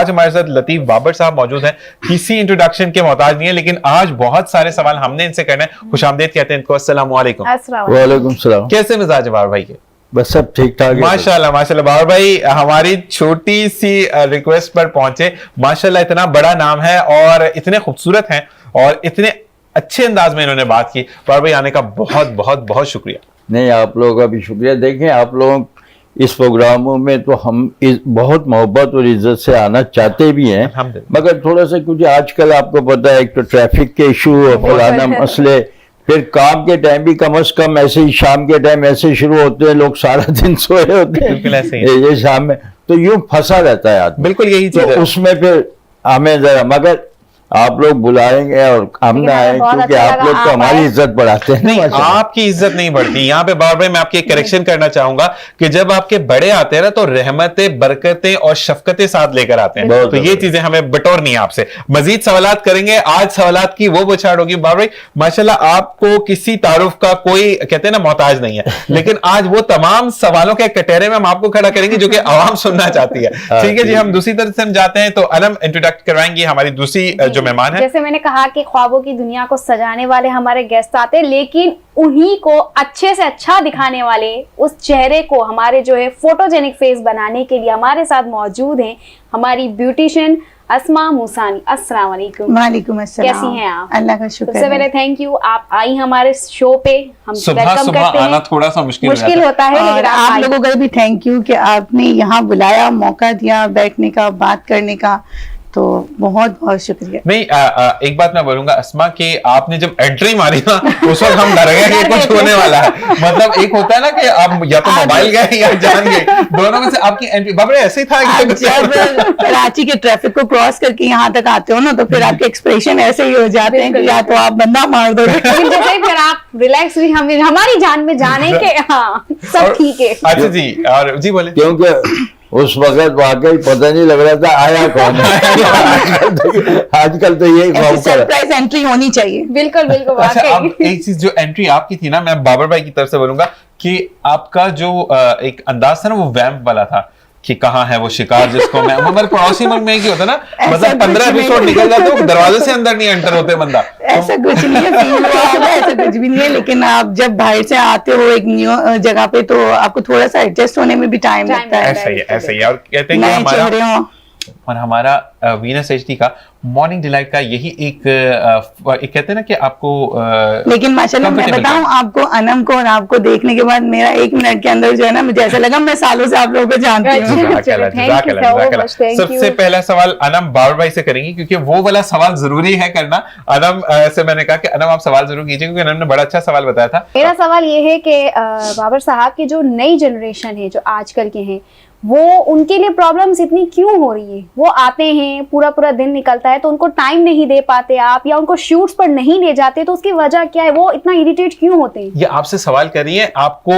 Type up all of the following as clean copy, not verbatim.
आज हमारे साथ लतीफ बाबर साहब मौजूद हैं, किसी इंट्रोडक्शन के मोहताज नहीं है, लेकिन आज बहुत सारे सवाल हमने इनसे करना है। खुशामदीद कहते हैं इनको। अस्सलाम वालेकुम। वालेकुम सलाम। कैसे मिजाज है बाबर भाई के? बस सब ठीक ठाक है। माशाल्लाह माशाल्लाह। बाबर भाई हमारी छोटी सी रिक्वेस्ट पर पहुंचे, माशाल्लाह इतना बड़ा नाम है और इतने खूबसूरत हैं और इतने अच्छे अंदाज में इन्होंने बात की। बाबर भाई आने का बहुत बहुत बहुत शुक्रिया। नहीं, आप लोगों का भी शुक्रिया। देखें, आप लोग इस प्रोग्रामों में तो हम बहुत मोहब्बत और इज्जत से आना चाहते भी हैं, मगर थोड़ा सा कुछ आजकल आपको पता है, एक तो ट्रैफिक के इशू और फलाना मसले, फिर काम के टाइम भी कम से कम ऐसे ही शाम के टाइम ऐसे शुरू होते हैं, लोग सारा दिन सोए होते हैं, ये शाम में तो यूं फंसा रहता है आदमी। बिल्कुल यही चीज है। उसमें फिर हमें जरा, मगर आप लोग बुलाएंगे और हम ना आए, क्योंकि आप लोग तो हमारी इज्जत बढ़ाते हैं। नहीं, आपकी इज्जत नहीं बढ़ती। यहाँ पे बाबर भाई मैं आपकी एक करेक्शन करना चाहूंगा कि जब आपके बड़े आते हैं ना तो रहमतें, बरकतें और शफकतें साथ लेकर आते हैं, तो ये चीजें हमें बटोरनी है आपसे। मजीद सवालात करेंगे, आज सवालात की वो बुछाड़ होगी। बाबर भाई माशाल्लाह आपको किसी तारुफ का कोई कहते हैं ना मोहताज नहीं है, लेकिन आज वो तमाम सवालों के कटहरे में हम आपको खड़ा करेंगे जो कि आवाम सुनना चाहती है। ठीक है जी, हम दूसरी तरफ से हम जाते हैं तो अनम इंट्रोडक्ट करवाएंगी हमारी दूसरी मेहमान है। जैसे मैंने कहा कि ख्वाबों की दुनिया को सजाने वाले हमारे गेस्ट आते हैं, लेकिन उन्हीं को अच्छे से अच्छा दिखाने वाले, उस चेहरे को हमारे जो है फोटोजेनिक फेस बनाने के लिए हमारे साथ मौजूद हैं हमारी ब्यूटिशियन अस्मा मूसानी। अस्सलाम वालेकुम। वालेकुम अस्सलाम। कैसी हैं आप? अल्लाह का शुक्र। सबसे पहले थैंक यू, आप आई हमारे शो पे। हम सुबह सुबह आना थोड़ा सा मुश्किल होता है, और आप लोगों का भी थैंक यू कि आपने यहाँ बुलाया, मौका दिया बैठने का, बात करने का, तो बहुत बहुत शुक्रिया। नहीं, एक बात मैं बोलूंगा अस्मा कि आपने जब एंट्री मारी ना उस वक्त हम डर गए कि कुछ होने वाला है। मतलब एक होता है ना कि आप या तो मोबाइल गए या जान गए, दोनों में से आपकी एंट्री। बाबरे ऐसे ही था कि जब कराची के ट्रैफिक को क्रॉस करके यहाँ तक आते हो ना, तो फिर आपके एक्सप्रेशन ऐसे ही हो जाते हैं कि या तो आप बंदा मार दो, फिर आप रिलैक्स भी, हमारी जान में जाने के हाँ सब ठीक है। अच्छा जी, और जी बोले। क्योंकि उस वक्त वाकई पता नहीं लग रहा था आया कौन है। आजकल तो यही सरप्राइज एंट्री होनी चाहिए। बिल्कुल बिल्कुल। अच्छा, अब एक चीज जो एंट्री आपकी थी ना, मैं बाबर भाई की तरफ से बोलूंगा कि आपका जो एक अंदाज था ना वो वैम्प वाला था कि कहाँ है वो शिकार जिसको मैं, मगर पड़ोसी मुल्क में क्या होता ना, मतलब 15 एपिसोड निकल जाते हो दरवाजे से अंदर नहीं एंटर होते बंदा। ऐसा कुछ नहीं है, ऐसा कुछ भी नहीं है, लेकिन आप जब बाहर से आते हो एक न्यू जगह पे तो आपको थोड़ा सा एडजस्ट होने में भी टाइम लगता है। ऐसा ही है, ऐसा ही है। और कहते हैं कि हमारा वीनस एचडी का मॉर्निंग डिलाइट का यही एक कहते हैं ना कि आपको लेकिन माशाल्लाह मैं बताऊं आपको, अनम को और आपको देखने के बाद मेरा 1 मिनट के अंदर जो है ना, मुझे ऐसा लगा मैं सालों से आप लोगों को जानती हूँ। सबसे पहला सवाल अनम बाबर भाई से करेंगी, क्योंकि वो वाला सवाल जरूरी है करना। अनम से मैंने कहा कि अनम आप सवाल जरूर कीजिए, क्योंकि अनम ने बड़ा अच्छा सवाल बताया था। मेरा सवाल ये है कि बाबर साहब की जो नई जनरेशन है, जो आजकल के हैं, वो उनके लिए प्रॉब्लम्स इतनी क्यों हो रही है? वो आते हैं, पूरा पूरा दिन निकलता है तो उनको टाइम नहीं दे पाते आप, या उनको शूट्स पर नहीं ले जाते, तो उसकी वजह क्या है? वो इतना इरिटेट क्यों होते हैं? ये आपसे सवाल कर रही है, आपको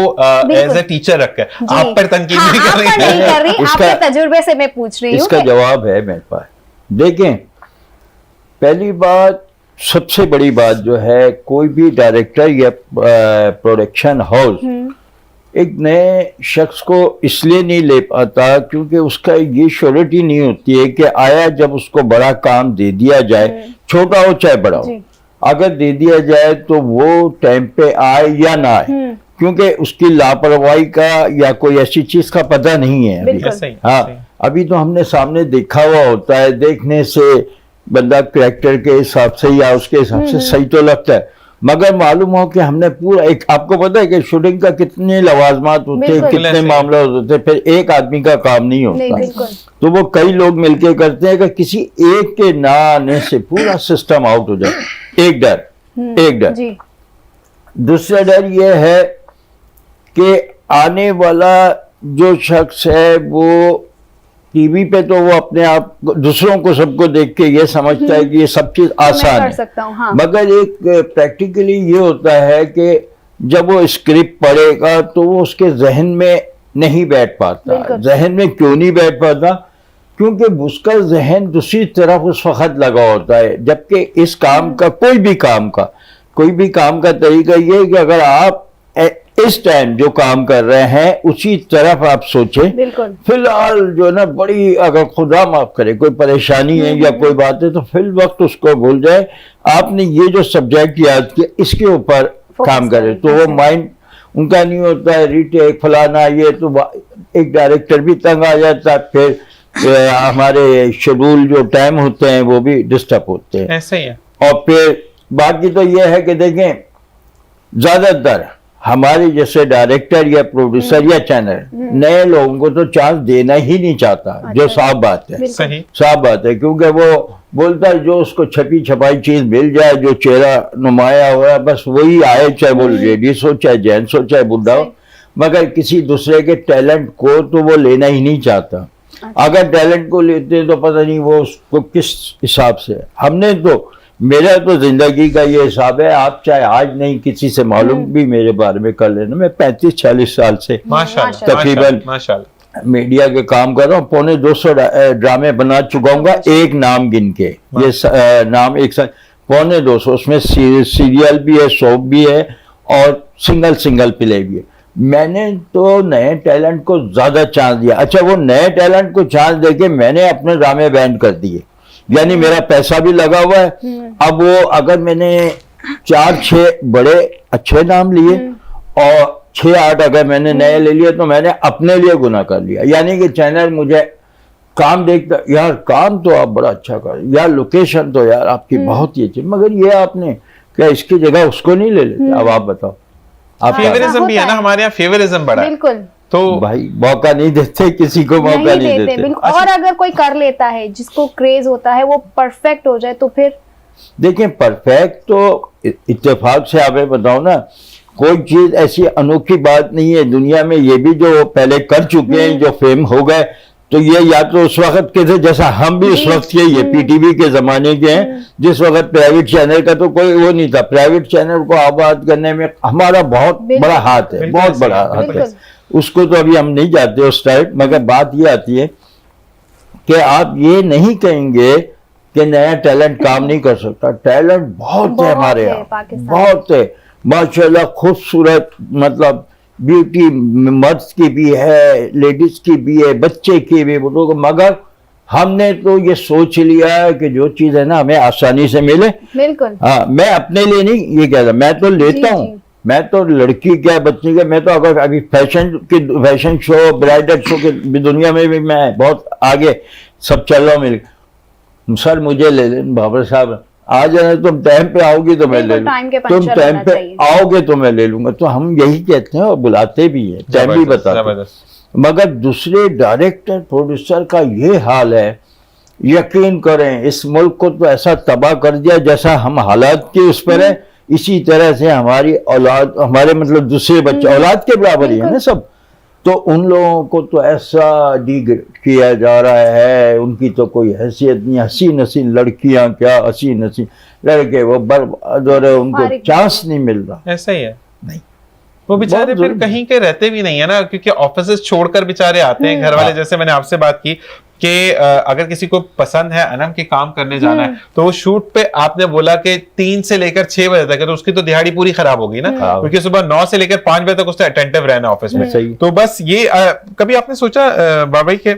एज ए टीचर रखकर, आप पर तनकीद नहीं कर रही, आपके तजुर्बे से मैं पूछ रही हूँ। इसका जवाब है मेरे पास। देखें, पहली बात, सबसे बड़ी बात जो है, कोई भी डायरेक्टर या प्रोडक्शन हाउस एक नए शख्स को इसलिए नहीं ले पाता क्योंकि उसका ये श्योरिटी नहीं होती है कि आया जब उसको बड़ा काम दे दिया जाए, छोटा हो चाहे बड़ा हो, अगर दे दिया जाए तो वो टाइम पे आए या ना आए, क्योंकि उसकी लापरवाही का या कोई ऐसी चीज का पता नहीं है अभी। हाँ, अभी तो हमने सामने देखा हुआ होता है, देखने से बंदा कैरेक्टर के हिसाब से या उसके हिसाब से सही तो लगता है, मगर मालूम हो कि हमने पूरा एक, आपको पता है कि शूटिंग का कितने लवाजमात होते हैं, कितने मामला होते हैं, फिर एक आदमी का काम नहीं होता, तो वो कई लोग मिलके करते हैं कि किसी एक के ना आने से पूरा सिस्टम आउट हो जाए। एक डर। दूसरा डर ये है कि आने वाला जो शख्स है वो टीवी पे तो वो अपने आप दूसरों को सबको देख के ये समझता है कि ये सब चीज आसान है, हाँ। मगर एक प्रैक्टिकली ये होता है कि जब वो स्क्रिप्ट पढ़ेगा तो वो उसके जहन में नहीं बैठ पाता। जहन में क्यों नहीं बैठ पाता? क्योंकि उसका जहन दूसरी तरफ उस वक्त लगा होता है, जबकि इस काम का कोई भी काम का तरीका ये है कि अगर आप इस टाइम जो काम कर रहे हैं उसी तरफ आप सोचें। बिल्कुल। फिलहाल जो है ना, बड़ी अगर खुदा माफ करे कोई परेशानी है या कोई बात है तो फिल वक्त उसको भूल जाए। आपने ये जो सब्जेक्ट याद किया इसके ऊपर काम करे तो वो माइंड उनका नहीं होता है रीटेक फलाना ये, तो एक डायरेक्टर भी तंग आ जाता है, फिर हमारे शेड्यूल जो टाइम होते हैं वो भी डिस्टर्ब होते हैं। ऐसे ही है। और फिर बाकी तो ये है कि देखें, ज्यादातर हमारे जैसे डायरेक्टर या प्रोड्यूसर या चैनल नए लोगों को तो चांस देना ही नहीं चाहता, जो साफ बात है, सही साफ बात है, क्योंकि वो बोलता है जो उसको छपी छपाई चीज मिल जाए, जो चेहरा नुमाया हो रहा है बस वही आए, चाहे वो लेडीज हो चाहे जेंट्स हो चाहे बुढ़ा हो, मगर किसी दूसरे के टैलेंट को तो वो लेना ही नहीं चाहता। अगर टैलेंट को लेते तो पता नहीं वो उसको किस हिसाब से। हमने तो, मेरा तो जिंदगी का ये हिसाब है, आप चाहे आज नहीं किसी से मालूम भी मेरे बारे में कर लेना, मैं 35-40 साल से माशाल्लाह तकरीबन माशाल्लाह मीडिया के काम कर रहा हूँ। 250 ड्रामे बना चुका हूँ, एक नाम गिन के, ये नाम एक साथ 250, उसमें सीरियल भी है, सोप भी है और सिंगल प्ले भी है। मैंने तो नए टैलेंट को ज्यादा चांस दिया। अच्छा, वो नए टैलेंट को चांस देके मैंने अपने ड्रामे बैन कर दिए, यानी मेरा पैसा भी लगा हुआ है। अब वो अगर मैंने 4-6 बड़े अच्छे नाम लिए और 6-8 अगर मैंने नए ले लिए तो मैंने अपने लिए गुनाह कर लिया। यानी कि चैनल मुझे काम देखता, यार काम तो आप बड़ा अच्छा कर, यार लोकेशन तो यार आपकी बहुत ही अच्छी, मगर ये आपने क्या इसकी जगह उसको नहीं ले लेते? अब आप बताओ। आप फेवरिज्म भी है ना, हमारे यहाँ फेवरिज्म बड़ा है, बिल्कुल। तो भाई मौका नहीं देते, किसी को मौका नहीं देते। बिल्कुल। और अगर कोई कर लेता है जिसको क्रेज होता है, वो परफेक्ट हो जाए तो फिर देखिए, परफेक्ट तो इत्तेफाक से आप बताओ ना, कोई चीज ऐसी अनोखी बात नहीं है दुनिया में। ये भी जो पहले कर चुके हैं, जो फेम हो गए, तो ये या तो उस वक्त के थे, जैसा हम भी उस वक्त के, ये पीटीवी के जमाने के हैं, जिस वक्त प्राइवेट चैनल का तो कोई वो नहीं था। प्राइवेट चैनल को आबाद करने में हमारा बहुत बड़ा हाथ है, बहुत बड़ा हाथ है। उसको तो अभी हम नहीं जाते उस टाइप, मगर बात ये आती है कि आप ये नहीं कहेंगे कि नया टैलेंट काम नहीं कर सकता। टैलेंट बहुत है हमारे यहाँ, बहुत है माशाल्लाह, खूबसूरत, मतलब ब्यूटी मर्द की भी है, लेडीज की भी है, बच्चे की भी, मगर हमने तो ये सोच लिया है कि जो चीज है ना हमें आसानी से मिले। बिल्कुल। हाँ, मैं अपने लिए नहीं ये कह रहा, मैं तो लेता हूँ, मैं तो लड़की क्या बच्ची क्या, मैं तो अगर अभी फैशन शो ब्राइडल शो की दुनिया में भी मैं बहुत आगे सब चल रहा हूँ। मिल सर मुझे ले लें बाबर साहब, आ जाना, तुम टाइम पे आओगी तो मैं ले लूंगा, तुम टाइम पे आओगे तो मैं ले लूंगा। तो हम यही कहते हैं और बुलाते भी हैं, टाइम भी बताते हैं। मगर दूसरे डायरेक्टर प्रोड्यूसर का ये हाल है, यकीन करें इस मुल्क को तो ऐसा तबाह कर दिया, जैसा हम हालात के उस पर है इसी तरह से हमारी औलाद, हमारे मतलब दूसरे बच्चे औलाद के बराबर ही है ना सब, तो उन लोगों को तो ऐसा डिग्रेड किया जा रहा है, उनकी तो कोई हैसियत नहीं। हसीन हसीन लड़कियां क्या, हसीन हसीन लड़के, वो बर्बाद हो रहे, उनको चांस नहीं मिल रहा। ऐसा ही है, नहीं वो बेचारे फिर कहीं के रहते भी नहीं है ना, क्योंकि ऑफिस छोड़कर बेचारे आते हैं घर वाले। जैसे मैंने आपसे बात की कि अगर किसी को पसंद है अनम के काम करने जाना है, तो वो शूट पे आपने बोला कि 3 से लेकर 6 बजे तक है, तो उसकी तो दिहाड़ी पूरी खराब होगी ना, क्योंकि सुबह 9 से लेकर 5 बजे तक उसने अटेंटिव रहना ऑफिस में। तो बस ये कभी आपने सोचा बाबाई के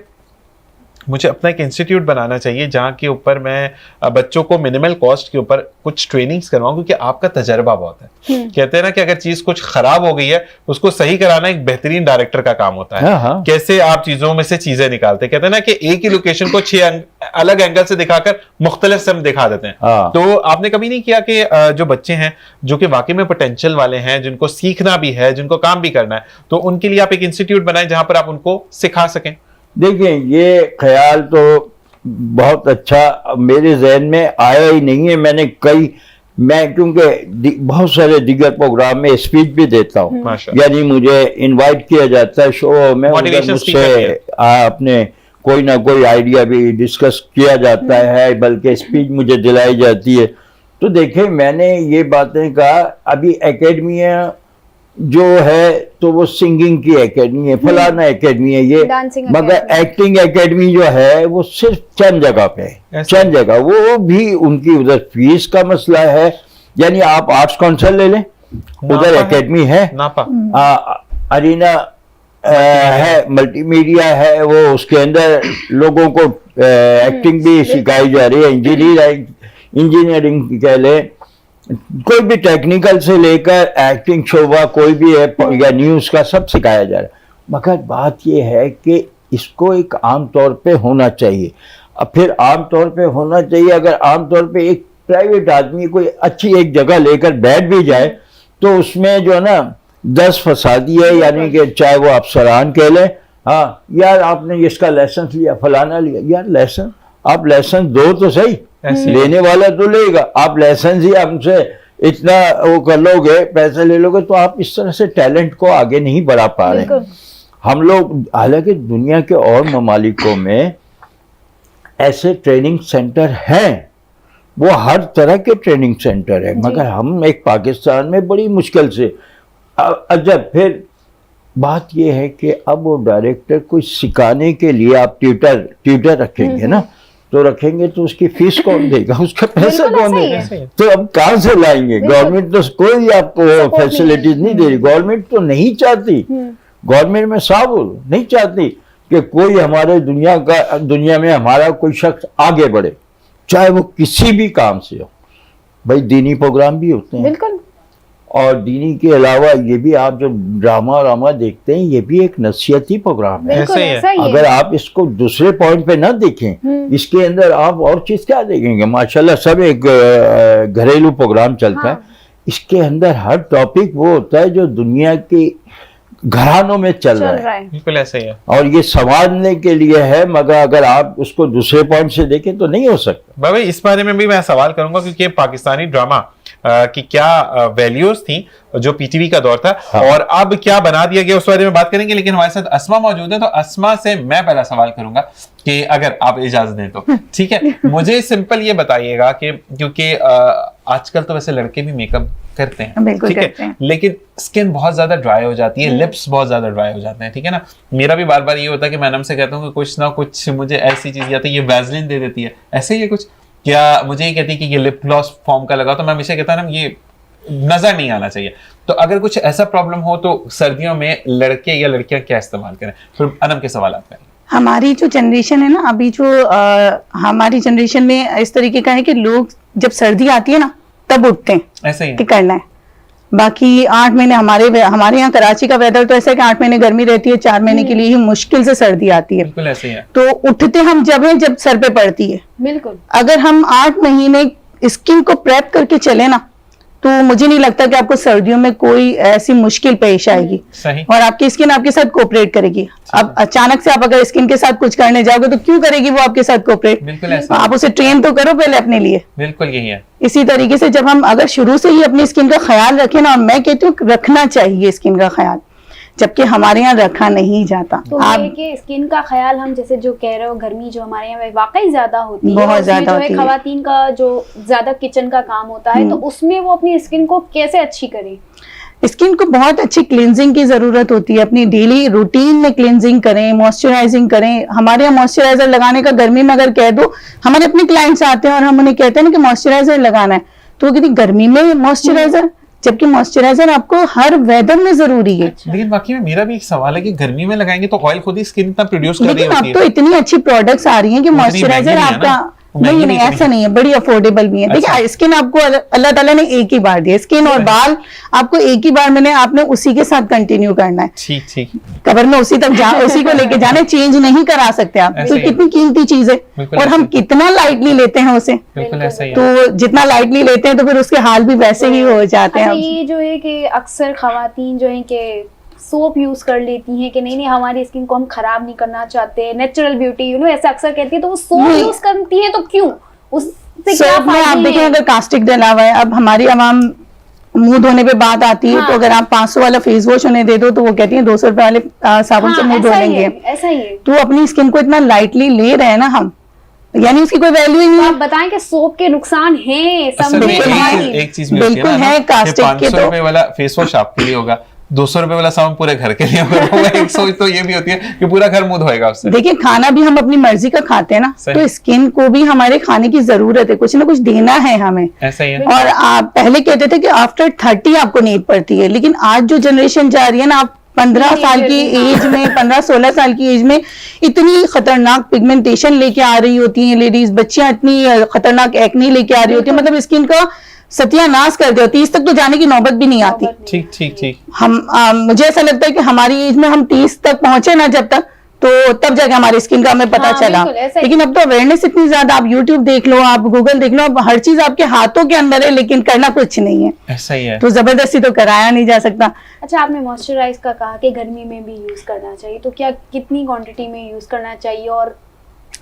मुझे अपना एक इंस्टीट्यूट बनाना चाहिए जहां के ऊपर मैं बच्चों को मिनिमल कॉस्ट के ऊपर कुछ ट्रेनिंग्स करवाऊं, क्योंकि आपका तजर्बा बहुत है। कहते हैं ना कि अगर चीज कुछ खराब हो गई है उसको सही कराना एक बेहतरीन डायरेक्टर का काम होता है। हाँ। कैसे आप चीजों में से चीजें निकालते, कहते हैं ना कि एक ही लोकेशन को 6 अलग एंगल से दिखाकर मुख्तलिफ सम दिखा देते हैं। तो आपने कभी नहीं किया कि जो बच्चे हैं जो कि वाकई में पोटेंशियल वाले हैं, जिनको सीखना भी है, जिनको काम भी करना है, तो उनके लिए आप एक इंस्टीट्यूट बनाएं जहां पर आप उनको सिखा सकें? देखिए, ये ख्याल तो बहुत अच्छा मेरे जहन में आया ही नहीं है। मैं क्योंकि बहुत सारे दीगर प्रोग्राम में स्पीच भी देता हूँ, यानी मुझे इनवाइट किया जाता है शो में, मुझसे अपने कोई ना कोई आइडिया भी डिस्कस किया जाता है, बल्कि स्पीच मुझे दिलाई जाती है। तो देखें, मैंने ये बातें कहा, अभी एकेडमियाँ जो है तो वो सिंगिंग की एकेडमी है, फलाना एकेडमी है ये, मगर एक्टिंग एकेडमी जो है वो सिर्फ चंद जगह पे है, चंद जगह, वो भी उनकी उधर फीस का मसला है। यानी आप आर्ट्स काउंसिल ले लें, उधर नापा एकेडमी है, नापा अरीना है, मल्टीमीडिया है, वो उसके अंदर लोगों को एक्टिंग भी सिखाई जा रही है, इंजीनियरिंग कह ले, कोई भी टेक्निकल से लेकर एक्टिंग शोबा कोई भी है या न्यूज़ का सब सिखाया जा रहा है। मगर बात यह है कि इसको एक आम तौर पे होना चाहिए। अब फिर आम तौर पे होना चाहिए, अगर आम तौर पे एक प्राइवेट आदमी कोई अच्छी एक जगह लेकर बैठ भी जाए तो उसमें जो है ना 10 फसादी है, यानी कि चाहे वो अफसरान कह लें, हाँ यार आपने इसका लाइसेंस लिया, फलाना लिया, यार लाइसेंस आप लाइसेंस दो तो सही, लेने वाला तो लेगा, आप लाइसेंस ही हमसे इतना वो कर लोगे, पैसे ले लोगे, तो आप इस तरह से टैलेंट को आगे नहीं बढ़ा पा रहे हैं। हम लोग, हालांकि दुनिया के और ममालिकों में ऐसे ट्रेनिंग सेंटर हैं, वो हर तरह के ट्रेनिंग सेंटर है, मगर हम एक पाकिस्तान में बड़ी मुश्किल से अजब। फिर बात यह है कि अब वो डायरेक्टर को सिखाने के लिए आप ट्यूटर रखेंगे ना, तो रखेंगे तो उसकी फीस कौन देगा, उसका पैसा कौन देगा, तो अब कहाँ से लाएंगे? गवर्नमेंट तो कोई आपको फैसिलिटीज नहीं दे रही, गवर्नमेंट तो नहीं चाहती, गवर्नमेंट में साफ नहीं चाहती कि कोई हमारे दुनिया में हमारा कोई शख्स आगे बढ़े, चाहे वो किसी भी काम से हो। भाई दीनी प्रोग्राम भी होते हैं, बिल्कुल, और दीनी के अलावा ये भी आप जो ड्रामा देखते हैं, ये भी एक नसीहती प्रोग्राम है। बिल्कुल ऐसा ही है। अगर आप इसको दूसरे पॉइंट पे ना देखें, इसके अंदर आप और चीज क्या देखेंगे? माशाल्लाह सब एक घरेलू प्रोग्राम चलता है, इसके अंदर हर टॉपिक वो होता है जो दुनिया के घरानों में चल रहा है, बिल्कुल ऐसा ही है, और ये संवारने के लिए है, मगर अगर आप उसको दूसरे पॉइंट से देखें तो नहीं हो सकता। भाई इस बारे में भी मैं सवाल करूंगा, क्योंकि पाकिस्तानी ड्रामा की क्या वैल्यूज थी जो पीटीवी का दौर था, हाँ। और अब क्या बना दिया गया उस बारे में बात करेंगे। लेकिन हमारे साथ अस्मा मौजूद है, तो अस्मा से मैं पहला सवाल करूंगा कि अगर आप इजाजत दें तो। ठीक है, मुझे सिंपल ये बताइएगा कि क्योंकि आजकल तो वैसे लड़के भी मेकअप करते हैं, बिल्कुल ठीक करते है, हैं। लेकिन स्किन बहुत ज्यादा ड्राई हो जाती है, लिप्स बहुत ज्यादा ड्राई हो जाते हैं, ठीक है ना। मेरा भी बार बार ये होता है कि मैडम से कहता हूँ कि कुछ ना कुछ मुझे ऐसी चीज या तो ये वैसलीन दे देती है, ऐसे ही कुछ, क्या मुझे ये कहती है कि ये लिप ग्लॉस फॉर्म का लगा, तो मैं हमेशा कहता ना ये नजर नहीं आना चाहिए। तो अगर कुछ ऐसा प्रॉब्लम हो तो सर्दियों में लड़के या लड़कियां क्या इस्तेमाल करें? फिर अनम के सवाल आते हैं। हमारी जो जनरेशन है ना, अभी जो हमारी जनरेशन में इस तरीके का है कि लोग जब सर्दी आती है ना तब उठते हैं ऐसे ही कि करना है। बाकी 8 महीने हमारे यहाँ कराची का वेदर तो ऐसा है कि 8 महीने गर्मी रहती है, 4 महीने के लिए ही मुश्किल से सर्दी आती है। बिल्कुल ऐसे ही है। तो उठते हम जब सर पे पड़ती है। बिल्कुल, अगर हम 8 महीने स्किन को प्रेप करके चले ना, तो मुझे नहीं लगता कि आपको सर्दियों में कोई ऐसी मुश्किल पेश आएगी, सही। और आपकी स्किन आपके साथ कोऑपरेट करेगी। अब अचानक से आप अगर स्किन के साथ कुछ करने जाओगे तो क्यों करेगी वो आपके साथ कोऑपरेट? बिल्कुल ऐसा, आप उसे ट्रेन तो करो पहले अपने लिए। बिल्कुल यही है। इसी तरीके से जब हम अगर शुरू से ही अपनी स्किन का ख्याल रखें ना, और मैं कहती हूँ रखना चाहिए स्किन का ख्याल, जबकि हमारे यहाँ रखा नहीं जाता। तो ये कि स्किन का ख्याल हम जैसे जो कह रहे हो, गर्मी जो हमारे यहाँ वाकई ज्यादा होती है, बहुत उसमें ज्यादा जो होती है है। खवातीन का जो ज्यादा किचन का काम होता है, तो उसमें वो अपनी स्किन को कैसे अच्छी करे? स्किन को बहुत अच्छी क्लींजिंग की जरूरत होती है, अपनी डेली रूटीन में क्लींजिंग करें, मॉइस्चराइजिंग करें। हमारे यहाँ मॉइस्चराइजर लगाने का गर्मी में अगर कह दो, हमारे अपने क्लाइंट्स आते हैं और हम उन्हें कहते हैं ना कि मॉइस्चराइजर लगाना है, तो वो कहती गर्मी में मॉइस्चराइजर, जबकि मॉइस्चराइजर आपको हर वेदर में जरूरी है। लेकिन बाकी में मेरा भी एक सवाल है कि गर्मी में लगाएंगे तो ऑयल खुद ही स्किन इतना प्रोड्यूस कर रही लेकिन अब होती तो है। इतनी अच्छी प्रोडक्ट्स आ रही हैं कि उतनी मॉइस्चराइजर महंगी नहीं है ना? आपका महंगी नहीं, नहीं ऐसा नहीं है, बड़ी अफोर्डेबल भी है। अच्छा। देखिए स्किन आपको अल्लाह ताला ने एक ही बार दिया, स्किन और बाल आपको एक ही बार मैंने आपने उसी के साथ कंटिन्यू करना है। ठीक ठीक, कबर में उसी को लेके जाना, चेंज नहीं करा सकते आप। ऐसे तो ही। कितनी कीमती चीज है, बिल्कुल और हम ऐसे। कितना लाइटली लेते हैं उसे। बिल्कुल ऐसा ही है। तो जितना लाइटली लेते हैं तो फिर उसके हाल भी वैसे ही हो जाते अच्छा, हैं। ये जो है कि अक्सर खवातीन जो है कि सोप यूज कर लेती हैं कि नहीं हमारी स्किन को हम खराब नहीं करना चाहते, नेचुरल ब्यूटी ऐसा अक्सर कहती है, तो वो सोप नहीं। यूज करती हैं, तो क्यों? उससे क्या सोप में आप फायदे देखें हैं? अगर कास्टिक डला हुआ है, अब हमारी आवाम मुंह धोने पे बात आती है, हाँ। तो अगर आप 500 वाला फेस वॉश उन्हें दे दो तो वो कहती है 200 रुपए वाले साबुन से हाँ, मुंह धो ऐसा ही लेंगे। है, ऐसा ही है। तो अपनी स्किन को इतना लाइटली ले रहे हैं ना हम, यानी उसकी कोई वैल्यू ही नहीं तो है। आप बताएं कि सोप के नुकसान हैं, असल में समझे हमारी। एक चीज भी होती बिल्कुल ना है, कि कास्टिक के 500 तो रुपए वाला फेस वॉश आपके लिए होगा, 200 रुपए वाला सामान पूरे घर के लिए होगा। एक सोच तो ये भी होती है कि पूरा घर मुंह धोएगा उससे। देखिए खाना भी हम अपनी मर्जी का खाते हैं ना, सही। तो स्किन को भी हमारे खाने की जरूरत है, कुछ ना कुछ देना है हमें। ऐसा ही है। और आप पहले कहते थे कि आफ्टर 30 आपको नीड पड़ती है, लेकिन आज जो जनरेशन जा रही है ना, आप 15 साल की एज में, 15-16 साल की एज में इतनी खतरनाक पिगमेंटेशन लेके आ रही होती हैं लेडीज, बच्चियां इतनी खतरनाक एक्ने लेके आ रही होती है, मतलब स्किन का सत्यानाश कर देती है। 30 तक तो जाने की नौबत भी नहीं आती। ठीक ठीक ठीक। मुझे ऐसा लगता है कि हमारी एज में हम 30 तक पहुंचे ना जब तक, तो तब जाके हमारी स्किन का हमें पता हाँ, चला। बिल्कुल, ऐसा ही। लेकिन अब तो अवेयरनेस इतनी ज्यादा, आप यूट्यूब देख लो, आप गूगल देख लो, अब हर चीज आपके हाथों के अंदर है, लेकिन करना कुछ नहीं है। ऐसा ही है। तो जबरदस्ती तो कराया नहीं जा सकता। अच्छा, आपने मॉइस्चराइज का कहा कि गर्मी में भी यूज करना चाहिए, तो क्या कितनी क्वांटिटी में यूज करना चाहिए और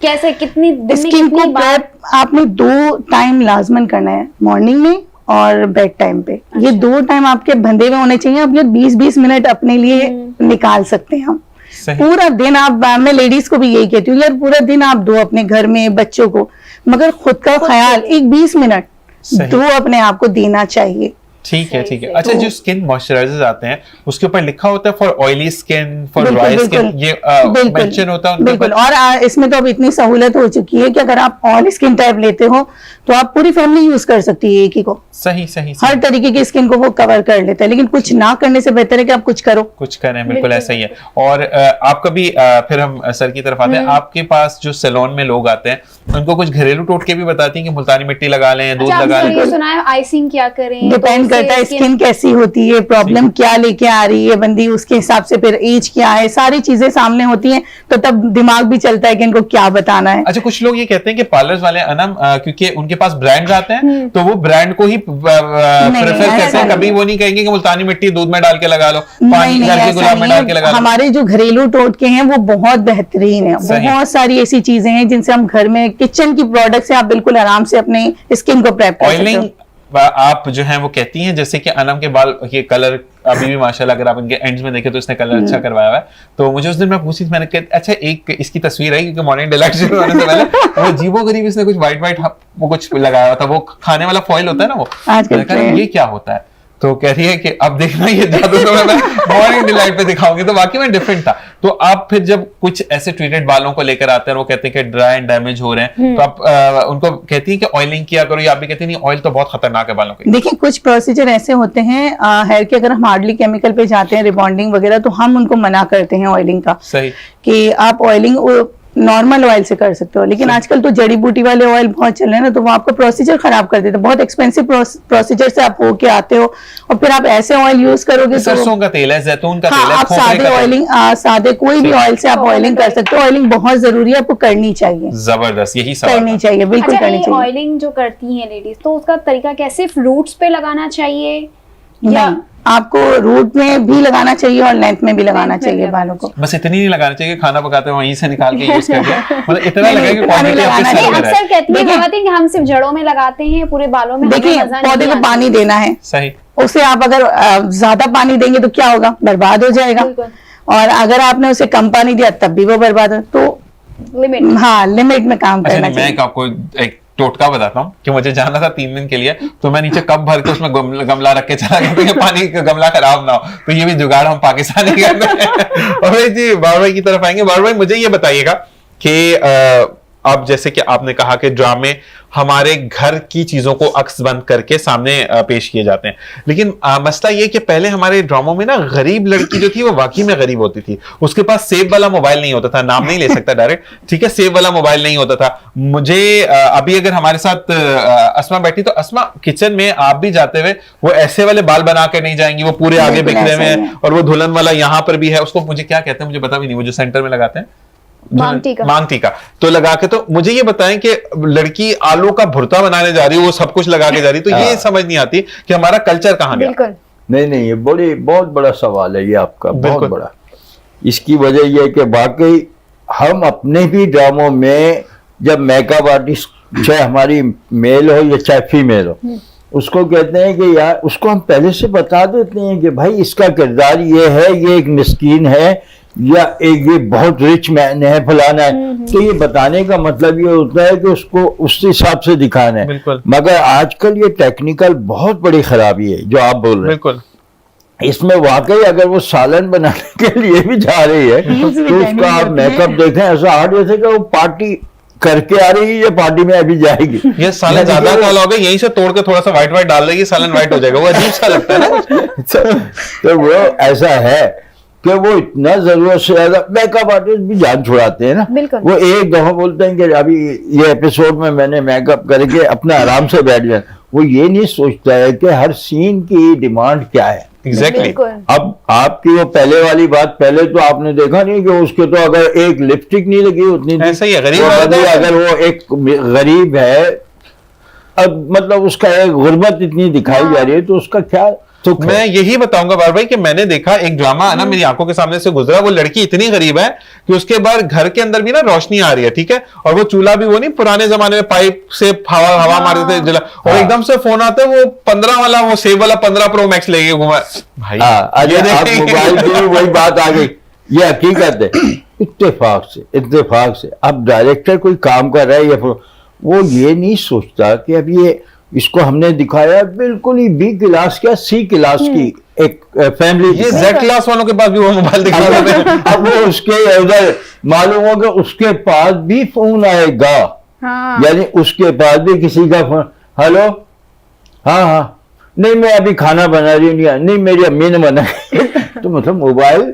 कैसे, कितनी दिन में स्किन को कितनी बार? प्रेप आपने 2 टाइम लाजमन करना है, मॉर्निंग में और बेड टाइम पे। ये 2 टाइम आपके बंधे हुए होने चाहिए। अब ये 20-20 मिनट अपने लिए निकाल सकते हैं हम। सही। पूरा दिन आप, मैं लेडीज को भी यही कहती हूँ यार, पूरा दिन आप दो अपने घर में बच्चों को, मगर खुद का ख्याल एक 20 मिनट सही। दो अपने आप को देना चाहिए। ठीक है सही, ठीक है। सही। अच्छा, जो स्किन मॉइस्चराइजर्स आते हैं उसके ऊपर लिखा होता है फॉर ऑयली स्किन, फॉर बिल्कुल, ड्राई स्किन, बिल्कुल। ये बिल्कुल, मेंशन होता है उनके बिल्कुल। ऊपर? और इसमें तो अब इतनी सहूलत हो चुकी है कि अगर आप ऑल स्किन टाइप लेते हो तो आप पूरी फैमिली यूज कर सकती है एक ही को। सही सही हर सही। तरीके की स्किन को वो कवर कर लेता है, लेकिन कुछ ना करने से बेहतर है कि आप कुछ करो। कुछ करें, बिल्कुल बिल्कुल। ऐसा ही है। और आपका भी फिर हम सर की तरफ आते हैं। आपके पास जो सैलून में लोग आते हैं उनको कुछ घरेलू टोटके भी बताती हैं कि मुल्तानी मिट्टी लगा लें, दूध अच्छा, लगा आपने लें? ये सुना है आइसिंग क्या करें? डिपेंड तो करता है उससे स्किन कैसी होती है, प्रॉब्लम क्या लेके आ रही है बंदी, उसके हिसाब से फिर एज क्या है, सारी चीजें सामने होती हैं, तो तब दिमाग भी चलता है कि इनको क्या बताना है। अच्छा, कुछ लोग ये कहते हैं कि पार्लर्स वाले अनम क्योंकि उनके पास ब्रांड्स आते हैं तो वो ब्रांड को ही प्रेफर ऐसा करते हैं, नहीं कभी है। वो नहीं कहेंगे कि मुल्तानी मिट्टी दूध में डाल के लगा लो, नहीं पानी नहीं, घर के ऐसा गुलाब में नहीं डाल के लगा है। लो। हमारे जो घरेलू टोटके हैं वो बहुत बेहतरीन है। सही। बहुत सारी ऐसी चीजें हैं जिनसे हम घर में किचन की प्रोडक्ट से आप बिल्कुल आराम से अपने स्किन को प्रेप कर सकते ऑयलिंग हो। आप जो है वो कहती हैं, जैसे कि अनम के बाल ये कलर अभी भी माशाल्लाह अगर आप इनके एंड्स में देखें तो इसने कलर अच्छा करवाया हुआ है। तो मुझे उस दिन मैं पूछी थी, मैंने कहा अच्छा एक इसकी तस्वीर है क्योंकि मॉर्निंग डिलाइट शुरू होने से पहले वो अजीबोगरीब इसने कुछ व्हाइट वो कुछ लगाया हुआ था, वो खाने वाला फॉइल होता है ना वो। आजकल मैंने कहा ट्रेंड। ये क्या होता है? तो कह रही है कि अब देखना ये जादू तो मैं मॉर्निंग डिलाइट पे दिखाऊंगी। तो वाकई में डिफरेंट था। तो आप फिर जब कुछ ऐसे ट्रीटेड बालों को लेकर आते हैं, वो कहते हैं कि ड्राई एंड डैमेज हो रहे हैं, तो आप उनको कहती हैं कि ऑयलिंग किया करो, या आप भी कहती नहीं ऑयल तो बहुत खतरनाक है बालों के? देखिए कुछ प्रोसीजर ऐसे होते हैं हेयर के, अगर हम हार्डली केमिकल पे जाते हैं, रिबॉन्डिंग वगैरह, तो हम उनको मना करते हैं ऑयलिंग का, सही। कि आप ऑयलिंग नॉर्मल ऑयल से कर सकते हो। लेकिन आजकल तो जड़ी बूटी वाले ऑयल बहुत चल रहे हैं ना, तो वो आपका प्रोसीजर खराब कर देते हैं। बहुत एक्सपेंसिव प्रोसीजर से आप होके आते हो और फिर आप ऐसे ऑयल यूज करोगे तो सरसों का तेल है, जैतून का तेल हाँ, है, आप खोपरे सादे का तेल है। ऑयलिंग सादे कोई भी ऑयल से आप ऑयलिंग कर सकते हो। ऑयलिंग बहुत जरूरी है, आपको करनी चाहिए, जबरदस्त, यही सवाल करनी था। चाहिए, बिल्कुल अच्छा, करनी ये चाहिए। ऑयलिंग जो करती हैं लेडीज, तो उसका तरीका क्या, सिर्फ रूट्स पे लगाना चाहिए या नहीं, आपको रूट में भी लगाना चाहिए और लेंथ में भी लगाना लेंथ में भी चाहिए लगाना बालों को। बस इतनी नहीं लगाना चाहिए, खाना पकाते हैं वहीं से निकाल के यूज कर दिया, मतलब इतना नहीं, लगा कि इतना क्वांटिटी नहीं आपके लगाना सर नहीं, पे चाहिए। रहे। अक्सर कहती है देखिए- खवातीन कि हम सिर्फ जड़ों में लगाते हैं, पूरे बालों में हमें देखिए मजा नहीं पौधे को आता। पानी देना है, सही। उसे आप अगर ज्यादा पानी देंगे तो क्या होगा, बर्बाद हो जाएगा। बिल्कुल। और अगर आपने उसे कम पानी दिया तब भी वो बर्बाद हो। तो लिमिट। हाँ, लिमिट में काम अच्छा करना नहीं, चाहिए। मैं आपको एक टोटका बताता हूँ कि मुझे जाना था 3 दिन के लिए, तो मैं नीचे कप भर के उसमें गमला रख के चला गया, तो ये पानी का गमला खराब ना हो। तो ये भी जुगाड़ हम पाकिस्तानी करते हैं। और भाई जी, बाबर भाई की तरफ आएंगे। बाबर भाई, मुझे ये बताइएगा कि अब जैसे कि आपने कहा कि ड्रामे हमारे घर की चीजों को अक्स बंद करके सामने पेश किए जाते हैं, लेकिन मसला ये कि पहले हमारे ड्रामों में ना गरीब लड़की जो थी वो वाकई में गरीब होती थी। उसके पास सेब वाला मोबाइल नहीं होता था, नाम नहीं ले सकता डायरेक्ट, ठीक है, सेब वाला मोबाइल नहीं होता था। मुझे अभी अगर हमारे साथ अस्मा बैठी तो अस्मा किचन में आप भी जाते हुए वो ऐसे वाले बाल बना कर नहीं जाएंगी, वो पूरे आगे बिल्कुल बिखरे हुए ऐसा ही हैं, है। और वो दुल्हन वाला यहाँ पर भी है, उसको मुझे क्या कहते हैं मुझे पता भी नहीं, वो जो सेंटर में लगाते हैं मांग टीका। मांग टीका तो लगा के। तो मुझे ये बताएं कि लड़की आलू का भुर्ता बनाने जा रही है, वो सब कुछ लगा के जा रही है, तो ये हाँ। समझ नहीं आती कि हमारा कल्चर कहाँ गया। बिल्कुल। नहीं, ये बहुत बड़ा सवाल है ये आपका, बिल्कुल। बहुत बड़ा। इसकी वजह यह है कि वाकई हम अपने भी ड्रामों में जब मेकअप आर्टिस्ट चाहे हमारी मेल हो या चाहे फीमेल हो, उसको कहते हैं कि यार, उसको हम पहले से बता देते हैं कि भाई इसका किरदार ये है, ये एक मिस्कीन है, या एक ये बहुत रिच मैन है, फलाना है। तो ये बताने का मतलब ये होता है कि उसको उस हिसाब से दिखाना है। बिल्कुल। मगर आजकल ये टेक्निकल बहुत बड़ी खराबी है जो आप बोल रहे हैं। बिल्कुल। इसमें वाकई अगर वो सालन बनाने के लिए भी जा रही है तो उसका आप मेकअप देखें, ऐसा हार्ड जैसे कि वो पार्टी करके आ रही है, ये पार्टी में अभी जाएगी। ये सालन ज्यादा काला हो गया, यहीं से तोड़ के थोड़ा सा व्हाइट व्हाइट डाल देगी, सालन व्हाइट हो जाएगा, वो अजीब सा लगता है ना। तो वो ऐसा है कि वो इतना जरूरत से ज्यादा मेकअप आर्टिस्ट भी जान छुड़ाते हैं ना। बिल्कुल। वो एक दफा बोलते हैं कि अभी ये एपिसोड में मैंने मेकअप करके अपना आराम से बैठ जाए, वो ये नहीं सोचता है कि हर सीन की डिमांड क्या है। एग्जैक्टली। बिल्कुल। अब आपकी वो पहले वाली बात, पहले तो आपने देखा नहीं कि उसके तो अगर एक लिपस्टिक नहीं लगी उतनी थी। ऐसा ही है, गरीब तो औरत है। अगर वो एक गरीब है, अब मतलब उसका एक गुर्बत इतनी दिखाई जा रही है तो उसका क्या सुख है? मैं यही बताऊंगा बार भाई कि मैंने देखा एक ड्रामा है ना, मेरी आंखों के सामने से गुजरा। वो लड़की इतनी गरीब है कि उसके बाद घर के अंदर भी ना रोशनी आ रही है, ठीक है, और वो चूल्हा भी वो नहीं पुराने जमाने में पाइप से हवा मारते थे जला, और एकदम से फोन आता है वो 15 वाला, वो सेव वाला 15 प्रो मैक्स लेके घुमा भाई। अरे आप मोबाइल की वही बात आ गई, ये हकीकत है। इत्तेफाक से अब डायरेक्टर कोई काम कर रहा है या वो ये नहीं सोचता कि अब ये इसको हमने दिखाया बिल्कुल ही बी क्लास क्या सी क्लास की एक फैमिली, ये जेड क्लास वालों के पास भी वो मोबाइल दिखा रहे हैं। अब वो उसके उधर मालूम होगा उसके पास भी फोन आएगा। हाँ। यानी उसके पास भी किसी का फोन, हेलो, हाँ, नहीं मैं अभी खाना बना रही हूँ, नहीं मेरी अम्मी ने बनाया। तो मतलब मोबाइल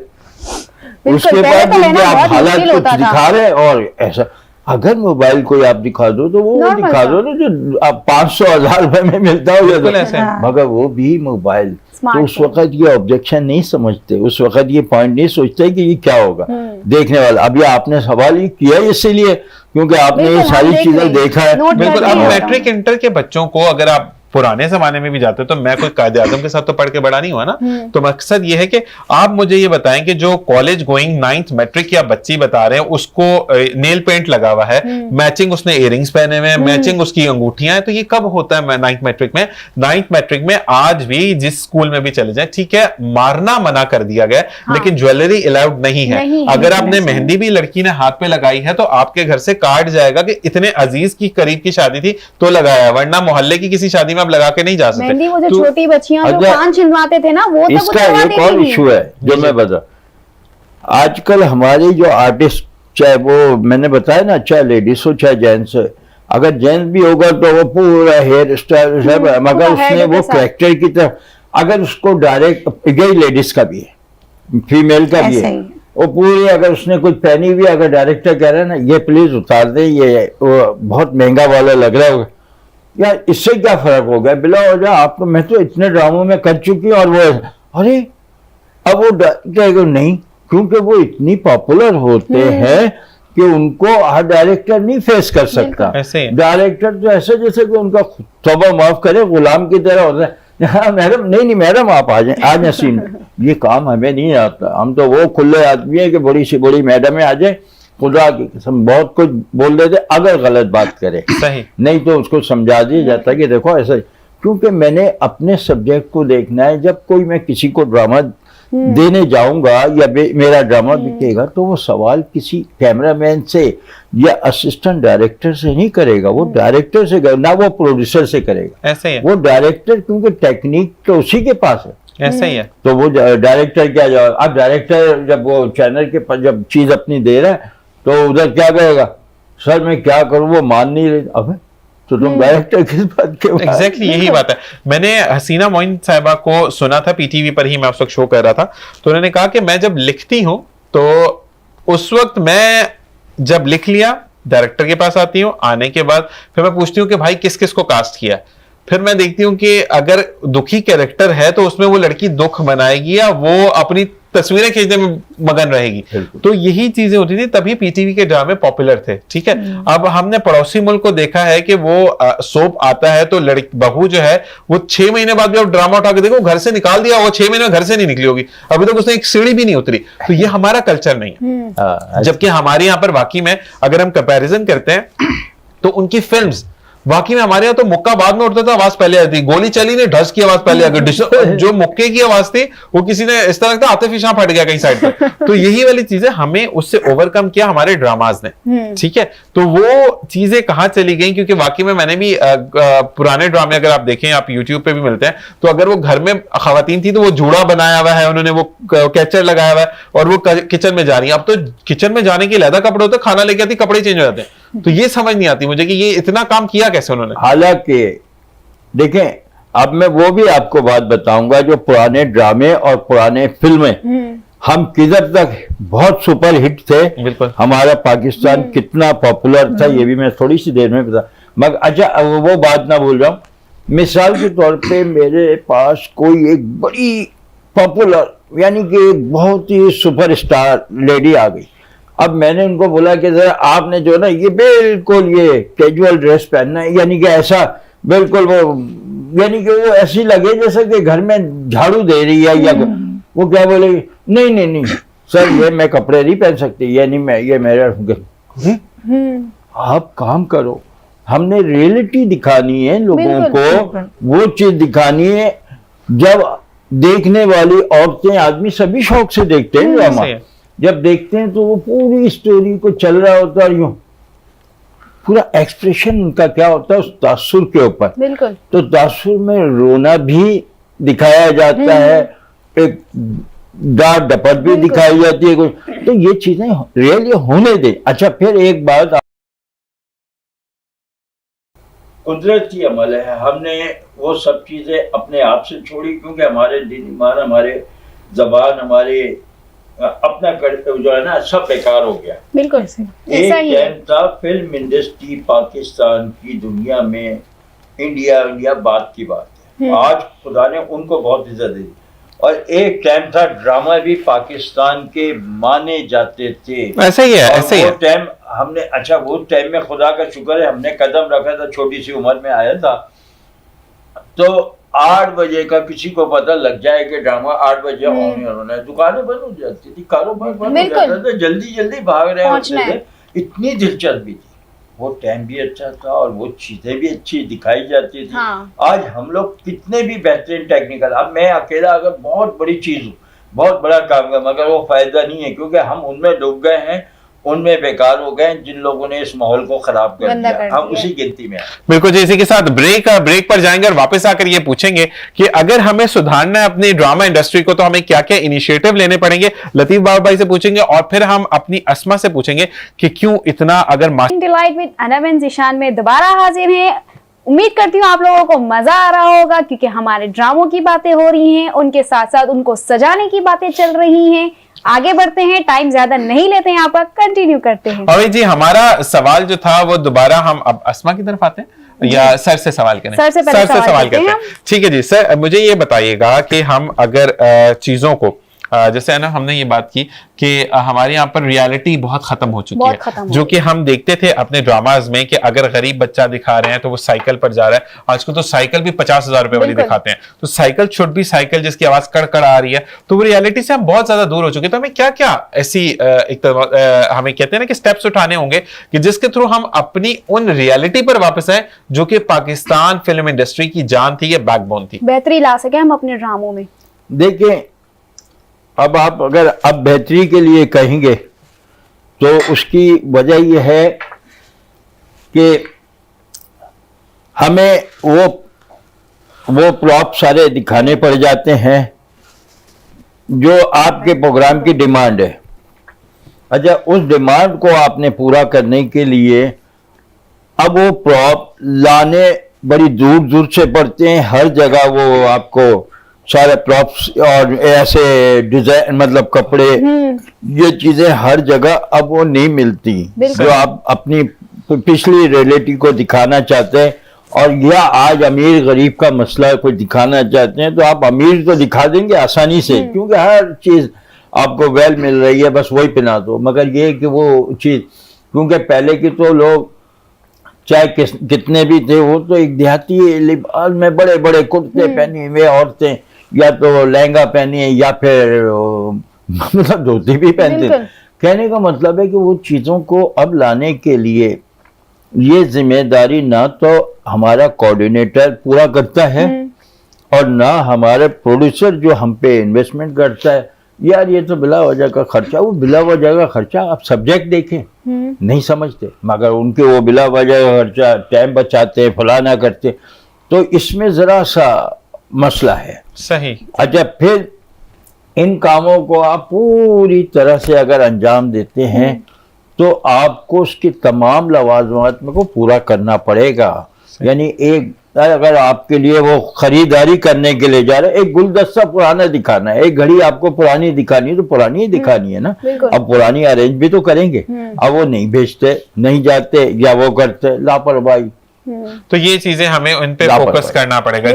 उसके पहले पास तो लेना आप बहुत हालात मुश्किल कुछ होता था। दिखा रहे हैं और ऐसा। अगर मोबाइल कोई आप दिखा दो तो वो Normal दिखा था। दो ना जो आप 500,000 रुपए में मिलता हो बिल्कुल ऐसे है। मगर वो भी मोबाइल। तो उस Smartphone। वक्त ये ऑब्जेक्शन नहीं समझते, उस वक्त ये पॉइंट नहीं सोचते कि ये क्या होगा देखने वाला। अभी आपने सवाल ये किया इसीलिए क्योंकि आपने ये बिल्कुल, हम सारी देख चीजें रहे हैं। देखा है। नोट बिल्कुल। करके अब आता मैट्रिक हूँ। इंटर के बच्चों को अगर आप पुराने जमाने में भी जाते तो मैं कोई कायदे आजम के साथ तो पढ़ के बड़ा नहीं हुआ ना, तो मकसद ये है कि आप मुझे ये बताएं कि जो कॉलेज गोइंग 9th मैट्रिक या बच्ची बता रहे हैं उसको नेल पेंट लगा हुआ है, मैचिंग उसने इयरिंग्स पहने हुए हैं, मैचिंग उसकी अंगूठियां हैं, तो ये कब होता है 9th मैट्रिक में? 9th मैट्रिक में आज भी जिस स्कूल में भी चले जाए, ठीक है, मारना मना कर दिया गया लेकिन ज्वेलरी अलाउड नहीं है। अगर आपने मेहंदी भी लड़की ने हाथ पे लगाई है तो आपके घर से कार्ड जाएगा कि इतने अजीज की करीब की शादी थी तो लगाया, वरना मोहल्ले की किसी शादी में आप लगा के नहीं जा सकते। मेहंदी वो जो तो- छोटी बच्चियां जो अच्छा, कान छिलवाते थे ना, वो तक इसका उतरवा एक देती और थी। इशू है जो मैं बता, आजकल हमारे जो आर्टिस्ट, चाहे वो मैंने बताया ना, चाहे लेडीज हो चाहे जेंट्स हो, अगर जेंट्स भी होगा तो वो पूरा हेयर स्टाइल सब, मगर पूरा उसने head वो के साथ। कैरेक्टर की तरफ, अगर उसको डायरेक्ट, यही लेडीज का भी है, फीमेल का भी ऐसे है, ही। वो पूरी अगर उसने कुछ पहनी हुई, अगर डायरेक्टर कह रहा है ना ये प्लीज उतार दे, ये वो बहुत महंगा वाला लग रहा होगा, यार इससे क्या फर्क हो गया, बिला हो जाए आप तो, मैं तो इतने ड्रामों में कर चुकी हूँ। और वो अरे अब वो कहेगा नहीं, क्योंकि वो इतनी पॉपुलर होते हैं कि उनको हर डायरेक्टर नहीं फेस कर सकता। ऐसे ही। डायरेक्टर तो ऐसे जैसे कि उनका तौबा माफ करे गुलाम की तरह होता है। हाँ मैडम, नहीं मैडम आप आ जाए, आज नसीम ये काम हमें नहीं आता, हम तो वो खुले आदमी है कि बड़ी से बड़ी मैडम आ जाए, खुदा की कसम बहुत कुछ बोल देते अगर गलत बात करे, सही। नहीं तो उसको समझा दिया जाता है कि देखो ऐसा, क्योंकि मैंने अपने सब्जेक्ट को देखना है। जब कोई मैं किसी को ड्रामा देने जाऊंगा या मेरा ड्रामा बिकेगा तो वो सवाल किसी कैमरामैन से या असिस्टेंट डायरेक्टर से नहीं करेगा, वो डायरेक्टर से करेगा, ना वो प्रोड्यूसर से करेगा। ऐसे ही है, वो डायरेक्टर, क्योंकि टेक्निक तो उसी के पास है। ऐसे ही है। तो वो डायरेक्टर क्या जवाब, अब डायरेक्टर जब वो चैनल के पास जब चीज अपनी दे रहा है तो उधर क्या कहेगा, सर मैं क्या करूं, वो मान नहीं रही। अबे तो तुम डायरेक्टर किस बात के बाद? एग्जैक्टली यही बात है। मैंने हसीना मोइन साहिबा को सुना था पीटीवी पर ही, मैं उस वक्त शो कर रहा था, तो उन्होंने कहा कि मैं जब लिखती हूँ तो उस वक्त मैं जब लिख लिया डायरेक्टर के पास आती हूँ, आने के बाद फिर मैं पूछती हूँ कि भाई किस किस को कास्ट किया, फिर मैं देखती हूँ कि अगर दुखी कैरेक्टर है तो उसमें वो लड़की दुख बनाएगी या वो अपनी तस्वीरें खींचने में मगन रहेगी। तो यही चीजें होती थी, तभी पीटीवी के ड्रामे पॉपुलर थे। ठीक है, अब हमने पड़ोसी मुल्क को देखा है कि वो सोप आता है तो लड़की बहू जो है वो 6 महीने बाद भी अब ड्रामा उठा के देखो घर से निकाल दिया, वो 6 महीने में घर से नहीं निकली होगी, अभी तक उसने एक सीढ़ी भी नहीं उतरी। तो ये हमारा कल्चर नहीं है। जबकि हमारे यहाँ पर वाकई में अगर हम कंपैरिजन करते हैं तो उनकी फिल्म्स वाकई में हमारे यहाँ तो मुक्का बाद में उठता था, आवाज पहले आती, गोली चली नहीं ढस की आवाज पहले आ गई, जो मुक्के की आवाज थी वो किसी ने इस तरह लगता आतिफिशा फट गया कहीं साइड पर। तो यही वाली चीजें हमें उससे ओवरकम किया हमारे ड्रामाज ने, ठीक है। तो वो चीजें कहाँ चली गई, क्योंकि वाकई में मैंने भी पुराने ड्रामे अगर आप देखें, आप यूट्यूब पे भी मिलते हैं, तो अगर वो घर में खवातीन थी तो वो जूड़ा बनाया हुआ है उन्होंने, वो कैचर लगाया हुआ है और वो किचन में जा रही है। अब तो किचन में जाने के लहदा कपड़े होते, खाना लेके आती, कपड़े चेंज हो जाते हैं। तो ये समझ नहीं आती मुझे कि ये इतना काम किया कैसे उन्होंने। हालांकि देखें, अब मैं वो भी आपको बात बताऊंगा, जो पुराने ड्रामे और पुराने फिल्में हम किधर तक बहुत सुपर हिट थे, बिल्कुल। हमारा पाकिस्तान कितना पॉपुलर था, ये भी मैं थोड़ी सी देर में बता। मगर अच्छा वो बात ना भूल रहा हूँ, मिसाल के तौर पे मेरे पास कोई एक बड़ी पॉपुलर यानी कि एक बहुत ही सुपरस्टार लेडी आ गई। अब मैंने उनको बोला कि जरा आपने जो ना ये बिल्कुल ये कैजुअल ड्रेस पहनना है, यानी कि ऐसा बिल्कुल वो, यानी कि वो ऐसी लगे जैसे कि घर में झाड़ू दे रही है, या वो क्या बोलेगी, नहीं नहीं नहीं सर ये मैं कपड़े नहीं पहन सकती, यानी मैं ये मेरा। आप काम करो, हमने रियलिटी दिखानी है लोगों को, वो चीज दिखानी है। जब देखने वाली औरतें आदमी सभी शौक से देखते हैं ड्रामा, जब देखते हैं तो वो पूरी स्टोरी को चल रहा होता है, यूं पूरा एक्सप्रेशन उनका क्या होता है उस तासुर के ऊपर। बिल्कुल। तो तासुर में रोना भी दिखाया जाता है, एक डांट डपट भी दिखाई जाती है कुछ। तो ये चीजें रियली होने दें। अच्छा फिर एक बात, कुदरत की अमल है, हमने वो सब चीजें अपने आप से छोड़ी, क्योंकि हमारे दिन ईमान, हमारे जबान, हमारे अपना जो है ना सब बेकार हो गया। बिल्कुल एक टाइम था फिल्म इंडस्ट्री पाकिस्तान की दुनिया में, इंडिया बात की बात है। आज खुदा ने उनको बहुत इज्जत दी। और एक टाइम था ड्रामा भी पाकिस्तान के माने जाते थे। ऐसा ही है, ऐसा ही है। वो टाइम हमने, अच्छा वो टाइम में खुदा का शुक्र है हमने कदम रखा था, छोटी सी उम्र में आया था। तो 8 बजे का किसी को पता लग जाए कि ड्रामा 8 बजे होने, दुकानें बंद हो जाती थी, कारोबार बंद हो जाता था, जल्दी जल्दी भाग रहे होते थे। इतनी दिलचस्पी थी, वो टाइम भी अच्छा था और वो चीजें भी अच्छी दिखाई जाती थी। हाँ। आज हम लोग कितने भी बेहतरीन टेक्निकल, अब मैं अकेला अगर बहुत बड़ी चीज हूँ, बहुत बड़ा काम कर, मगर वो फायदा नहीं है, क्योंकि हम उनमें डूब गए हैं, उनमें बेकार हो गए जिन लोगों ने इस माहौल को खराब कर दिया। हम उसी गिनती में हैं। बिल्कुल जी। इसी के साथ ब्रेक पर जाएंगे और वापस आकर ये पूछेंगे कि अगर हमें सुधारना है अपनी ड्रामा इंडस्ट्री को तो हमें क्या क्या इनिशिएटिव लेने पड़ेंगे। लतीफ बाबर भाई से पूछेंगे और फिर हम अपनी अस्मा से पूछेंगे कि क्यों इतना, अगर delight with Anam and Zeeshan में दोबारा हाजिर हैं। उम्मीद करती हूँ आप लोगों को मजा आ रहा होगा, क्योंकि हमारे ड्रामों की बातें हो रही हैं, उनके साथ साथ उनको सजाने की बातें चल रही हैं। आगे बढ़ते हैं, टाइम ज्यादा नहीं लेते हैं, यहाँ पर कंटिन्यू करते हैं। और जी हमारा सवाल जो था वो दोबारा हम अब अस्मा की तरफ आते हैं या सर से सवाल करें? सर से सवाल करते हैं। ठीक है जी सर, मुझे ये बताइएगा कि हम अगर चीजों को जैसे है ना, हमने ये बात की कि हमारे यहाँ पर रियलिटी बहुत खत्म हो चुकी है, जो कि हम देखते थे अपने ड्रामाज में कि अगर गरीब बच्चा दिखा रहे हैं तो वो साइकिल पर जा रहा है। आजकल तो साइकिल भी 50,000 रुपए वाली दिखाते हैं, तो साइकिल शुड भी साइकिल जिसकी आवाज कड़कड़ आ रही है। तो वो रियलिटी से हम बहुत ज्यादा दूर हो चुके हैं। तो हमें क्या क्या ऐसी हमें कहते हैं ना कि स्टेप्स उठाने होंगे कि जिसके थ्रू हम अपनी उन रियलिटी पर वापस आए जो कि पाकिस्तान फिल्म इंडस्ट्री की जान थी, या बैकबोन थी, बेहतरी ला सके हम अपने ड्रामों में। देखिए, अब आप अगर अब बेहतरी के लिए कहेंगे तो उसकी वजह यह है कि हमें वो प्रॉप सारे दिखाने पड़ जाते हैं जो आपके प्रोग्राम की डिमांड है। अच्छा, उस डिमांड को आपने पूरा करने के लिए अब वो प्रॉप लाने बड़ी दूर दूर से पड़ते हैं। हर जगह वो आपको सारे प्रॉप्स और ऐसे डिजाइन, मतलब कपड़े, ये चीजें हर जगह अब वो नहीं मिलती जो आप अपनी पिछली रियलिटी को दिखाना चाहते हैं। और या आज अमीर गरीब का मसला कोई दिखाना चाहते हैं तो आप अमीर तो दिखा देंगे आसानी से, क्योंकि हर चीज आपको वेल मिल रही है, बस वही पहना दो। मगर ये कि वो चीज, क्योंकि पहले की तो लोग चाहे कितने भी थे, वो तो एक देहाती लिबास में बड़े बड़े कुर्ते पहने हुए औरतें, या तो लहंगा पहनी है या फिर मतलब धोती भी पहनते। कहने का मतलब है कि वो चीज़ों को अब लाने के लिए ये जिम्मेदारी ना तो हमारा कोऑर्डिनेटर पूरा करता है और ना हमारे प्रोड्यूसर जो हम पे इन्वेस्टमेंट करता है। यार ये तो बिला वजह का खर्चा, वो बिला वजह का खर्चा आप सब्जेक्ट देखें नहीं समझते, मगर उनके वो बिला वजह का खर्चा टाइम बचाते फलाना करते, तो इसमें जरा सा मसला है। सही। अच्छा, फिर इन कामों को आप पूरी तरह से अगर अंजाम देते हैं तो आपको उसकी तमाम लवाजमात को पूरा करना पड़ेगा। यानी एक अगर आपके लिए वो खरीदारी करने के लिए जा रहे हैं, एक गुलदस्ता पुराना दिखाना है, एक घड़ी आपको पुरानी दिखानी है तो पुरानी ही दिखानी है ना। अब पुरानी अरेंज भी तो करेंगे, अब वो नहीं भेजते, नहीं जाते या वो करते, लापरवाही। तो ये चीजें हमें उन पे फोकस करना पड़ेगा।